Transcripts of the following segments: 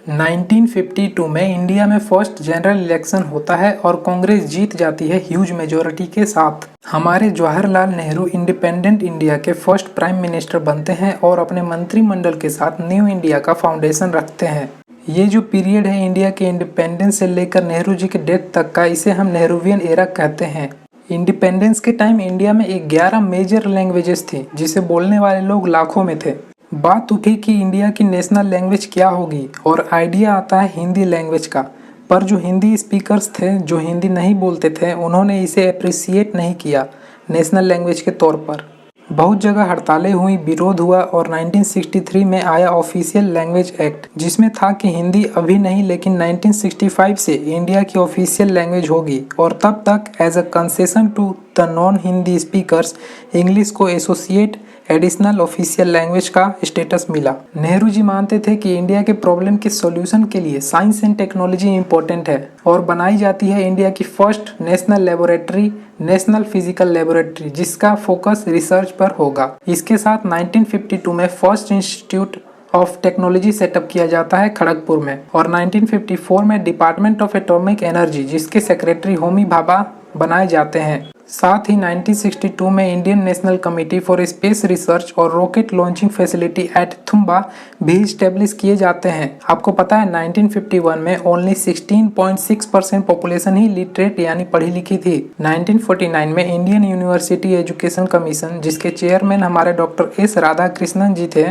1952 में इंडिया में first general election होता है और कांग्रेस जीत जाती है ह्यूज मेजोरिटी के साथ। हमारे जवाहरलाल नेहरू इंडिपेंडेंट इंडिया के फर्स्ट प्राइम मिनिस्टर बनते हैं और अपने मंत्रिमंडल के साथ न्यू इंडिया का फाउंडेशन रखते हैं। ये जो पीरियड है इंडिया के इंडिपेंडेंस से लेकर नेहरू जी के डेथ तक का, इसे हम नेहरूवियन एरा कहते हैं। इंडिपेंडेंस के टाइम इंडिया में 11 मेजर लैंग्वेजेस थी जिसे बोलने वाले लोग लाखों में थे। बात उठी कि इंडिया की नेशनल लैंग्वेज क्या होगी और आइडिया आता है हिंदी लैंग्वेज का। पर जो हिंदी स्पीकर्स थे, जो हिंदी नहीं बोलते थे, उन्होंने इसे अप्रिसिएट नहीं किया नेशनल लैंग्वेज के तौर पर। बहुत जगह हड़तालें हुई, विरोध हुआ और 1963 में आया ऑफिशियल लैंग्वेज एक्ट, जिसमें था कि हिंदी अभी नहीं लेकिन 1965 से इंडिया की ऑफिशियल लैंग्वेज होगी और तब तक as a concession to the non Hindi speakers English को एसोसिएट एडिशनल ऑफिशियल लैंग्वेज का स्टेटस मिला। नेहरू जी मानते थे कि इंडिया के प्रॉब्लम के सॉल्यूशन के लिए साइंस एंड टेक्नोलॉजी इंपॉर्टेंट है और बनाई जाती है इंडिया की first national laboratory, national physical laboratory, जिसका फोकस रिसर्च पर होगा। इसके साथ 1952 में first institute of technology setup किया जाता है खड़गपुर में और 1954 में डिपार्टमेंट ऑफ एटॉमिक एनर्जी, जिसके सेक्रेटरी होमी भाभा बनाए जाते हैं। साथ ही 1962 में Indian national committee for space research और rocket launching facility at Thumba भी स्टेब्लिश किए जाते हैं। आपको पता है 1951 में ओनली 16.6% पॉपुलेशन ही लिटरेट यानी पढ़ी लिखी थी। 1949 में इंडियन यूनिवर्सिटी एजुकेशन कमीशन, जिसके चेयरमैन हमारे डॉक्टर एस राधाकृष्णन जी थे,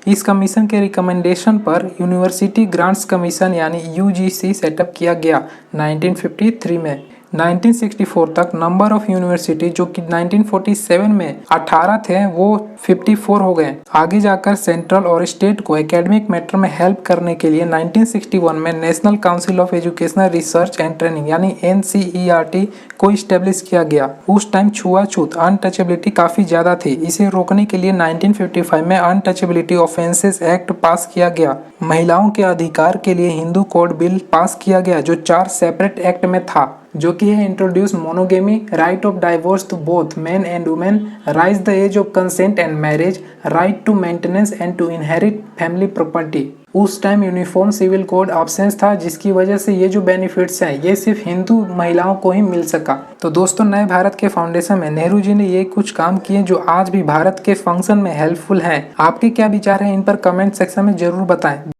इस कमीशन के रिकमेंडेशन पर यूनिवर्सिटी ग्रांट्स कमीशन यानी यूजीसी सेटअप किया गया 1953 में। 1964 तक नंबर ऑफ यूनिवर्सिटी, जो कि 1947 में 18 थे, वो 54 हो गए। आगे जाकर सेंट्रल और स्टेट को एकेडमिक मैटर में हेल्प करने के लिए 1961 में national council of educational research and training यानी NCERT को इस्टेब्लिश किया गया। उस टाइम छुआछूत अनटचेबिलिटी काफ़ी ज़्यादा थी। इसे रोकने के लिए 1955 में अनटचेबिलिटी ऑफेंसेस एक्ट पास किया गया। महिलाओं के अधिकार के लिए हिंदू कोड बिल पास किया गया, जो 4 सेपरेट एक्ट में था, जो कि है introduce monogamy, right of divorce to both men and women, rise the age of consent and marriage, right to maintenance and to inherit family property. उस time uniform civil code options था, जिसकी वजह से ये जो बेनिफिट्स हैं ये सिर्फ हिंदू महिलाओं को ही मिल सका। तो दोस्तों, नए भारत के फाउंडेशन में नेहरू जी ने ये कुछ काम किए जो आज भी भारत के फंक्शन में हेल्पफुल हैं। आपके क्या विचार हैं इन पर कमेंट सेक्शन में जरूर बताएं।